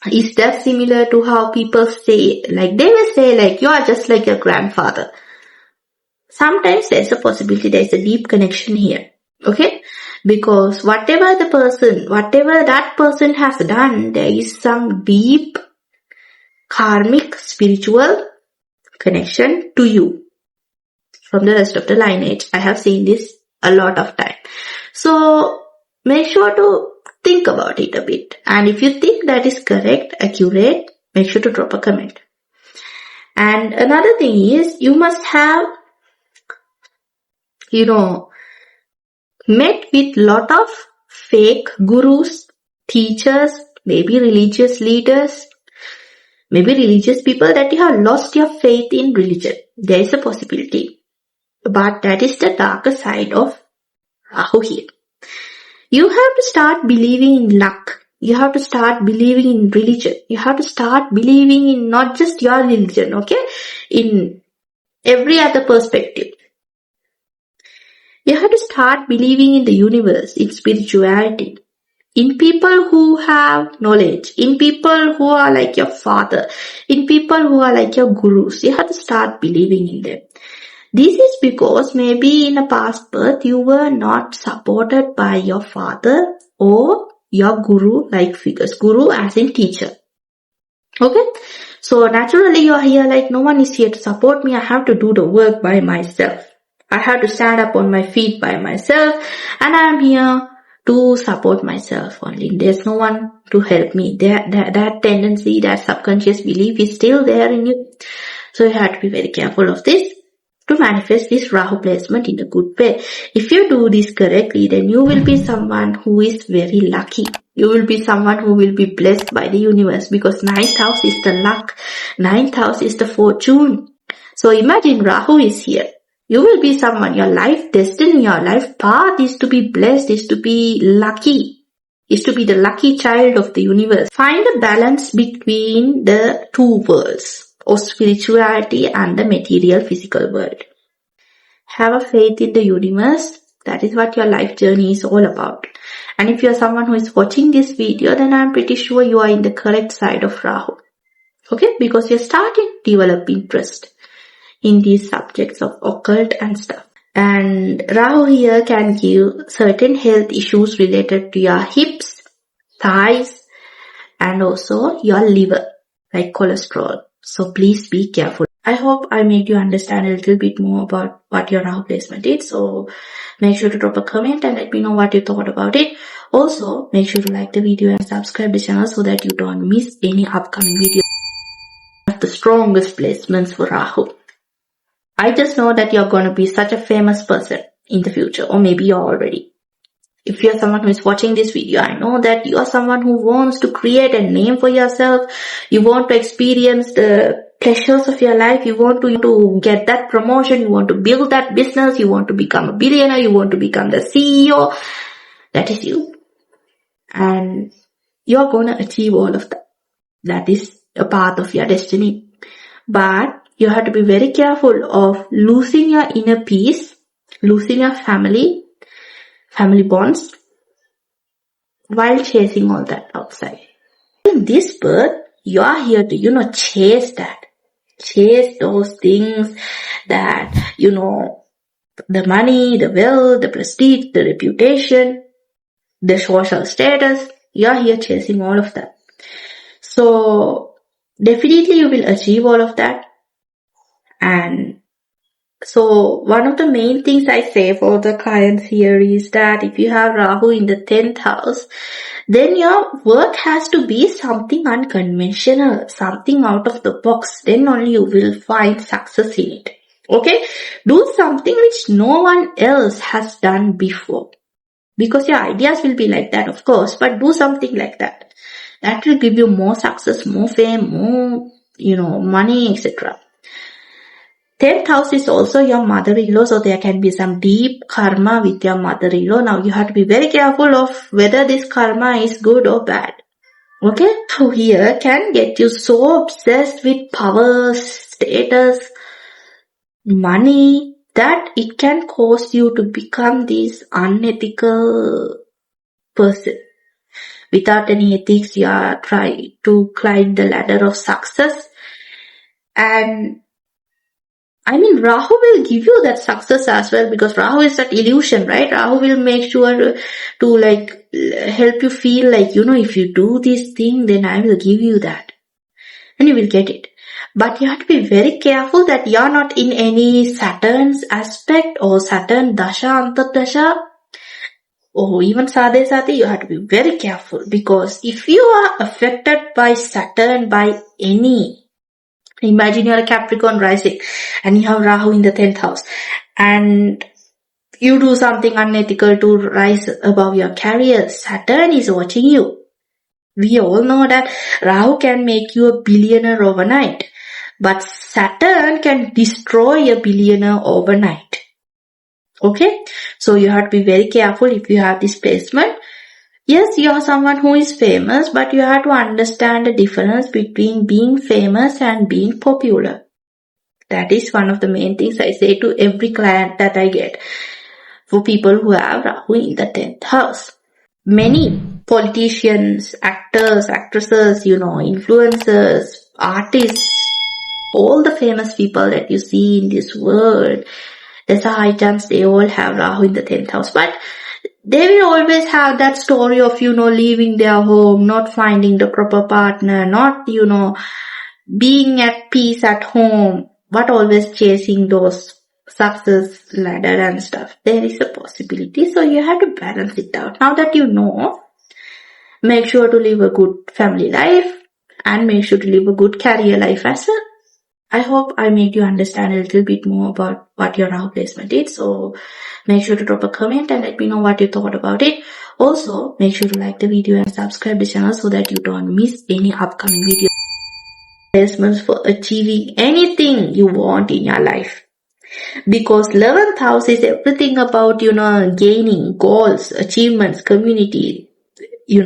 is that similar to how people say, like they will say like, you are just like your grandfather. Sometimes there's a possibility there's a deep connection here. Okay? Because whatever that person has done, there is some deep karmic spiritual connection to you. From the rest of the lineage, I have seen this a lot of time. So, make sure to think about it a bit. And if you think that is correct, accurate, make sure to drop a comment. And another thing is, you must have, met with lot of fake gurus, teachers, maybe religious leaders, maybe religious people that you have lost your faith in religion. There is a possibility. But that is the darker side of Rahu here. You have to start believing in luck. You have to start believing in religion. You have to start believing in not just your religion, okay? In every other perspective. You have to start believing in the universe, in spirituality, in people who have knowledge, in people who are like your father, in people who are like your gurus. You have to start believing in them. This is because maybe in a past birth you were not supported by your father or your guru-like figures. Guru as in teacher. Okay? So naturally you are here like, no one is here to support me. I have to do the work by myself. I have to stand up on my feet by myself, and I am here to support myself only. There's no one to help me. That tendency, that subconscious belief is still there in you. So you have to be very careful of this to manifest this Rahu placement in a good way. If you do this correctly, then you will be someone who is very lucky. You will be someone who will be blessed by the universe, because 9th house is the luck. 9th house is the fortune. So imagine Rahu is here. You will be someone, your life destiny, your life path is to be blessed, is to be lucky, is to be the lucky child of the universe. Find a balance between the two worlds, or spirituality and the material physical world. Have a faith in the universe. That is what your life journey is all about. And if you are someone who is watching this video, then I am pretty sure you are in the correct side of Rahu. Okay? Because you are starting to develop interest in these subjects of occult and stuff. And Rahu here can give certain health issues related to your hips, thighs, and also your liver, like cholesterol. So please be careful. I hope I made you understand a little bit more about what your Rahu placement is. So make sure to drop a comment and let me know what you thought about it. Also, make sure to like the video and subscribe the channel so that you don't miss any upcoming videos. The strongest placements for Rahu. I just know that you're going to be such a famous person in the future, or maybe you're already. If you're someone who is watching this video, I know that you are someone who wants to create a name for yourself. You want to experience the pleasures of your life. You want to get that promotion. You want to build that business. You want to become a billionaire. You want to become the CEO. That is you. And you're going to achieve all of that. That is a part of your destiny. But you have to be very careful of losing your inner peace, losing your family bonds, while chasing all that outside. In this birth, you are here to, chase that. Chase those things that, the money, the wealth, the prestige, the reputation, the social status. You are here chasing all of that. So, definitely you will achieve all of that. And so one of the main things I say for the clients here is that if you have Rahu in the 10th house, then your work has to be something unconventional, something out of the box. Then only you will find success in it. Okay? Do something which no one else has done before. Because your ideas will be like that, of course, but do something like that. That will give you more success, more fame, more, money, etc. 10th house is also your mother-in-law, so there can be some deep karma with your mother-in-law. Now you have to be very careful of whether this karma is good or bad. Okay? So here can get you so obsessed with power, status, money, that it can cause you to become this unethical person. Without any ethics, you are trying to climb the ladder of success. And Rahu will give you that success as well, because Rahu is that illusion, right? Rahu will make sure to help you feel like, if you do this thing, then I will give you that. And you will get it. But you have to be very careful that you are not in any Saturn's aspect or Saturn Dasha, Antardasha, or even Sadhe Sati. You have to be very careful, because if you are affected by Saturn by any Imagine you're a Capricorn rising and you have Rahu in the 10th house and you do something unethical to rise above your career. Saturn is watching you. We all know that Rahu can make you a billionaire overnight, but Saturn can destroy a billionaire overnight. Okay? So you have to be very careful if you have this placement. Yes, you are someone who is famous, but you have to understand the difference between being famous and being popular. That is one of the main things I say to every client that I get for people who have Rahu in the 10th house. Many politicians, actors, actresses, influencers, artists, all the famous people that you see in this world, there's a high chance they all have Rahu in the 10th house. But they will always have that story of, leaving their home, not finding the proper partner, not, being at peace at home, but always chasing those success ladder and stuff. There is a possibility. So you have to balance it out. Now that you know, make sure to live a good family life and make sure to live a good career life as well. I hope I made you understand a little bit more about what your Rahu placement is. So make sure to drop a comment and let me know what you thought about it. Also, make sure to like the video and subscribe the channel so that you don't miss any upcoming videos. Placements for achieving anything you want in your life. Because 11th house is everything about, gaining goals, achievements, community,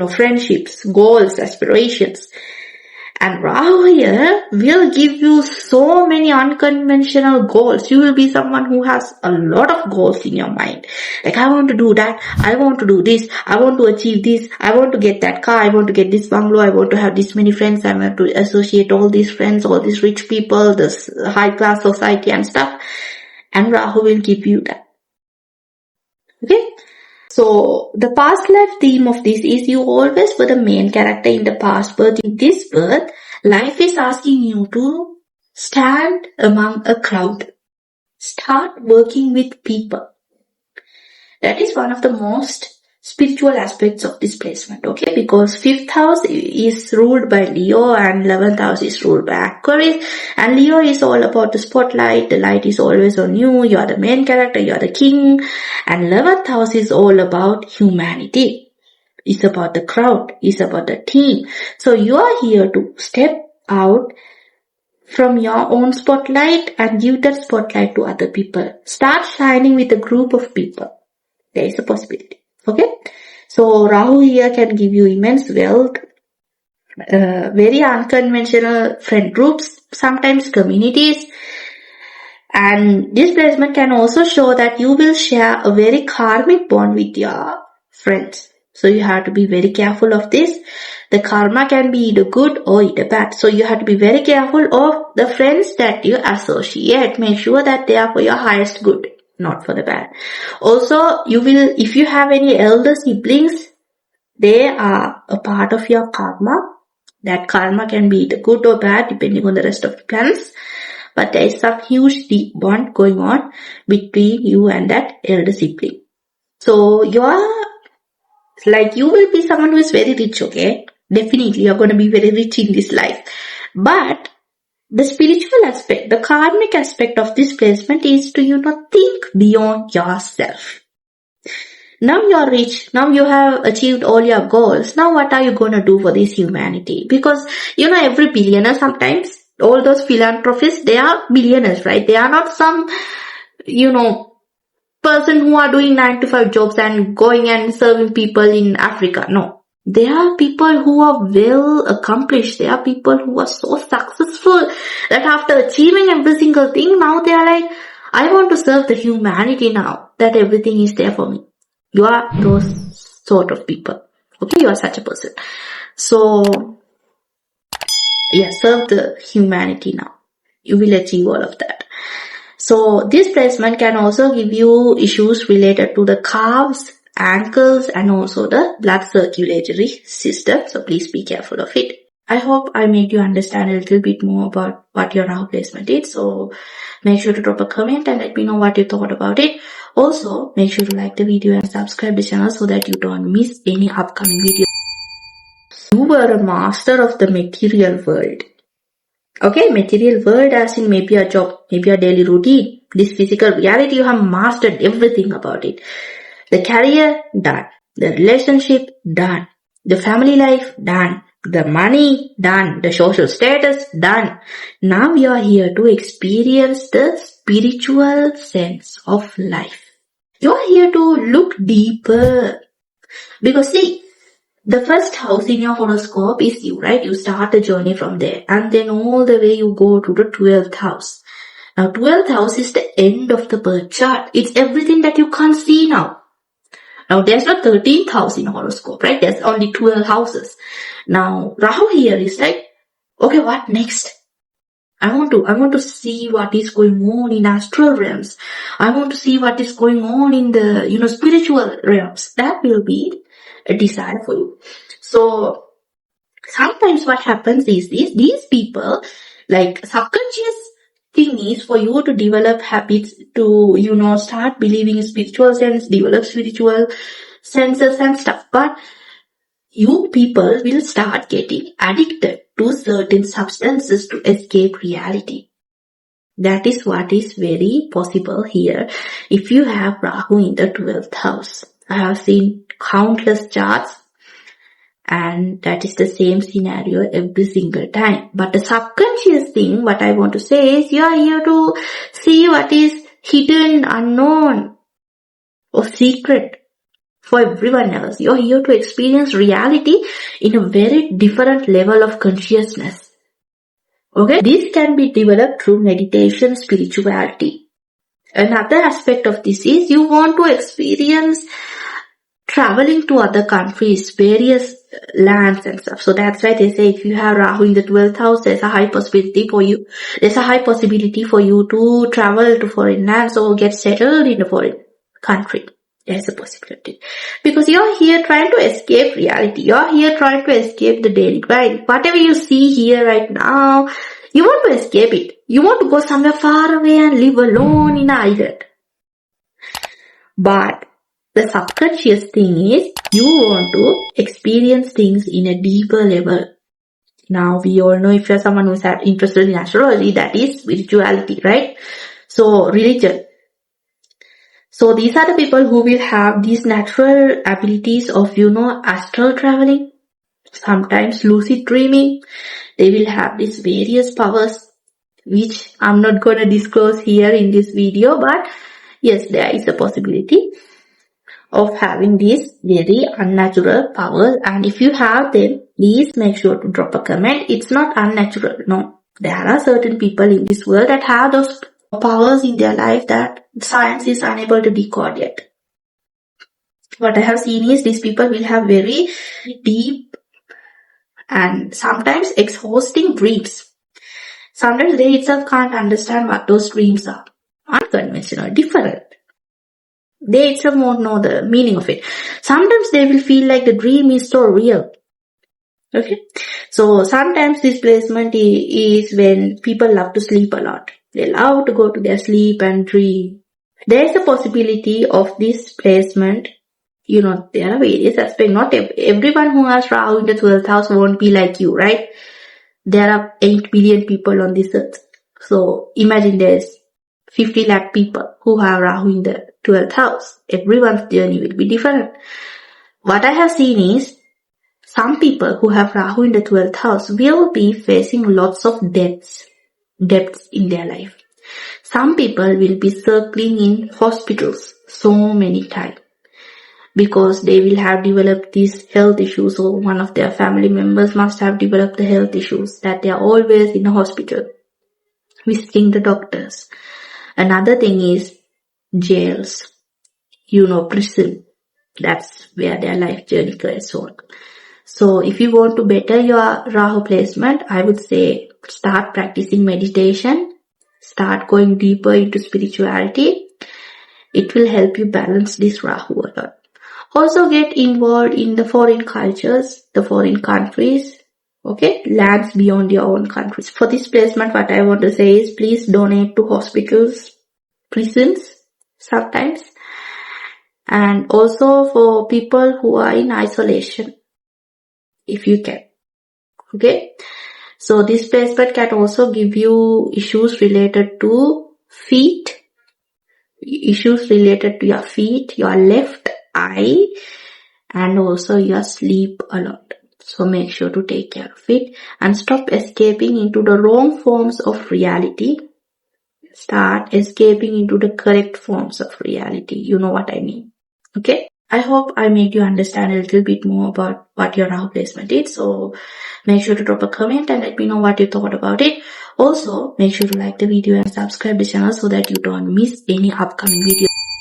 friendships, goals, aspirations. And Rahu here will give you so many unconventional goals. You will be someone who has a lot of goals in your mind. Like, I want to do that. I want to do this. I want to achieve this. I want to get that car. I want to get this bungalow. I want to have this many friends. I want to associate all these friends, all these rich people, this high class society and stuff. And Rahu will give you that. Okay? So, the past life theme of this is you always were the main character in the past birth. In this birth, life is asking you to stand among a crowd. Start working with people. That is one of the most spiritual aspects of this placement, okay? Because 5th house is ruled by Leo and 11th house is ruled by Aquarius. And Leo is all about the spotlight. The light is always on you. You are the main character. You are the king. And 11th house is all about humanity. It's about the crowd. It's about the team. So you are here to step out from your own spotlight and give that spotlight to other people. Start shining with a group of people. There is a possibility. Okay, so Rahu here can give you immense wealth, very unconventional friend groups, sometimes communities, and this placement can also show that you will share a very karmic bond with your friends. So you have to be very careful of this. The karma can be either good or either bad. So you have to be very careful of the friends that you associate. Make sure that they are for your highest good, not for the bad. Also, if you have any elder siblings, they are a part of your karma. That karma can be either good or bad depending on the rest of the planets. But there is some huge deep bond going on between you and that elder sibling. So you will be someone who is very rich, okay? Definitely you're going to be very rich in this life. But the spiritual aspect, the karmic aspect of this placement is to, think beyond yourself. Now you're rich. Now you have achieved all your goals. Now what are you going to do for this humanity? Because, every billionaire sometimes, all those philanthropists, they are billionaires, right? They are not some, person who are doing 9-to-5 jobs and going and serving people in Africa. No. They are people who are well accomplished. They are people who are so successful that after achieving every single thing, now they are like, I want to serve the humanity now that everything is there for me. You are those sort of people. Okay, you are such a person. So, serve the humanity now. You will achieve all of that. So, this placement can also give you issues related to the calves, ankles, and also the blood circulatory system. So please be careful of it. I hope I made you understand a little bit more about what your Rahu placement is. So make sure to drop a comment and let me know what you thought about it. Also, make sure to like the video and subscribe the channel so that you don't miss any upcoming videos. You were a master of the material world. Okay, material world as in maybe a job, maybe a daily routine. This physical reality, you have mastered everything about it. The career, done. The relationship, done. The family life, done. The money, done. The social status, done. Now you are here to experience the spiritual sense of life. You are here to look deeper. Because see, the first house in your horoscope is you, right? You start the journey from there. And then all the way you go to the 12th house. Now 12th house is the end of the birth chart. It's everything that you can't see now. Now there's no 13th house in horoscope, right? There's only 12 houses. Now Rahu here is like, okay, what next? I want to see what is going on in astral realms. I want to see what is going on in the, spiritual realms. That will be a desire for you. So sometimes what happens is these people, like subconscious thing is for you to develop habits to, start believing in spiritual sense, develop spiritual senses and stuff. But you people will start getting addicted to certain substances to escape reality. That is what is very possible here if you have Rahu in the 12th house. I have seen countless charts and that is the same scenario every single time. But the subconscious thing, what I want to say is you are here to see what is hidden, unknown or secret for everyone else. You're here to experience reality in a very different level of consciousness. Okay, this can be developed through meditation, spirituality. Another aspect of this is you want to experience traveling to other countries, various lands and stuff. So that's why they say if you have Rahu in the 12th house, there's a high possibility for you. There's a high possibility for you to travel to foreign lands or get settled in a foreign country. There's a possibility. Because you're here trying to escape reality. You're here trying to escape the daily grind. Whatever you see here right now, you want to escape it. You want to go somewhere far away and live alone in an island. But the subconscious thing is you want to experience things in a deeper level. Now we all know if you're someone who's interested in astrology, that is spirituality, right? So religion. So these are the people who will have these natural abilities of, astral traveling, sometimes lucid dreaming. They will have these various powers, which I'm not going to disclose here in this video, but yes, there is a possibility of having these very unnatural powers. And if you have them, please make sure to drop a comment. It's not unnatural, no. There are certain people in this world that have those powers in their life that science is unable to decode yet. What I have seen is these people will have very deep and sometimes exhausting dreams. Sometimes they itself can't understand what those dreams are. Unconventional, different. They itself won't know the meaning of it. Sometimes they will feel like the dream is so real. Okay. So sometimes this placement is when people love to sleep a lot. They love to go to their sleep and dream. There is a possibility of this placement. There are various aspects. Not everyone who has Rahu in the 12th house won't be like you, right? There are 8 billion people on this earth. So imagine there's 50 lakh people who have Rahu in the 12th house. Everyone's journey will be different. What I have seen is some people who have Rahu in the 12th house will be facing lots of debts in their life. Some people will be circling in hospitals so many times because they will have developed these health issues, or one of their family members must have developed the health issues that they are always in a hospital visiting the doctors. Another thing is jails, prison. That's where their life journey goes on. So if you want to better your Rahu placement, I would say start practicing meditation, start going deeper into spirituality. It will help you balance this Rahu a lot. Also get involved in the foreign cultures, the foreign countries, okay, lands beyond your own countries. For this placement, what I want to say is please donate to hospitals, prisons sometimes, and also for people who are in isolation, if you can. Okay. So this placement can also give you issues related to feet, issues related to your feet, your left eye, and also your sleep a lot. So make sure to take care of it and stop escaping into the wrong forms of reality. Start escaping into the correct forms of reality. You know what I mean. Okay. I hope I made you understand a little bit more about what your Rahu placement is. So make sure to drop a comment and let me know what you thought about it. Also, make sure to like the video and subscribe the channel so that you don't miss any upcoming videos.